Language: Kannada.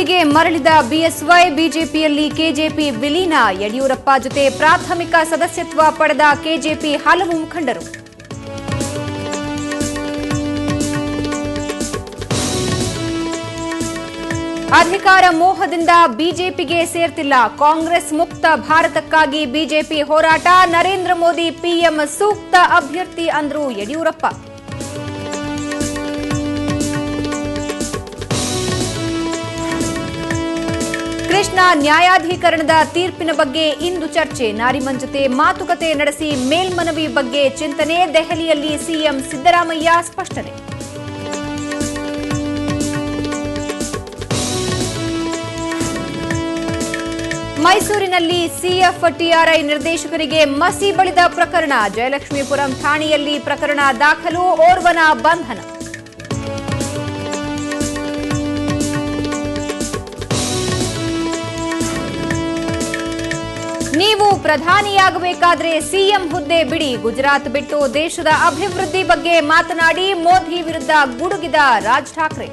ಬಿಜೆಪಿಗೆ ಮರಳಿದ ಬಿಎಸ್ವೈ, ಬಿಜೆಪಿಯಲ್ಲಿ ಕೆಜೆಪಿ ವಿಲೀನ. ಯಡಿಯೂರಪ್ಪ ಜೊತೆ ಪ್ರಾಥಮಿಕ ಸದಸ್ಯತ್ವ ಪಡೆದ ಕೆಜೆಪಿ ಹಲವು ಮುಖಂಡರು. ಅಧಿಕಾರ ಮೋಹದಿಂದ ಬಿಜೆಪಿಗೆ ಸೇರ್ತಿಲ್ಲ. ಕಾಂಗ್ರೆಸ್ ಮುಕ್ತ ಭಾರತಕ್ಕಾಗಿ ಬಿಜೆಪಿ ಹೋರಾಟ. ನರೇಂದ್ರ ಮೋದಿ ಪಿಎಂ ಸೂಕ್ತ ಅಭ್ಯರ್ಥಿ ಅಂದ್ರು ಯಡಿಯೂರಪ್ಪ. ಕೃಷ್ಣ ನ್ಯಾಯಾಧೀಕರಣದ ತೀರ್ಪಿನ ಬಗ್ಗೆ ಇಂದು ಚರ್ಚೆ. ನಾರಿಮನ್ ಜೊತೆ ಮಾತುಕತೆ ನಡೆಸಿ ಮೇಲ್ಮನವಿ ಬಗ್ಗೆ ಚಿಂತನೆ. ದೆಹಲಿಯಲ್ಲಿ ಸಿಎಂ ಸಿದ್ದರಾಮಯ್ಯ ಸ್ಪಷ್ಟನೆ. ಮೈಸೂರಿನಲ್ಲಿ ಸಿಎಫ್ಟಿಆರ್ಐ ನಿರ್ದೇಶಕರಿಗೆ ಮಸಿ ಬಳಿದ ಪ್ರಕರಣ. ಜಯಲಕ್ಷ್ಮೀಪುರಂ ಠಾಣೆಯಲ್ಲಿ ಪ್ರಕರಣ ದಾಖಲು. ಓರ್ವನ ಬಂಧನ. ನೀವು ಪ್ರಧಾನಿಯಾಗಬೇಕಾದ್ರೆ ಸಿಎಂ ಹುದ್ದೆ ಬಿಡಿ. ಗುಜರಾತ್ ಬಿಟ್ಟು ದೇಶದ ಅಭಿವೃದ್ಧಿ ಬಗ್ಗೆ ಮಾತನಾಡಿ ಮೋದಿ ವಿರುದ್ಧ ಗುಡುಗಿದ ರಾಜ್ ಠಾಕ್ರೆ.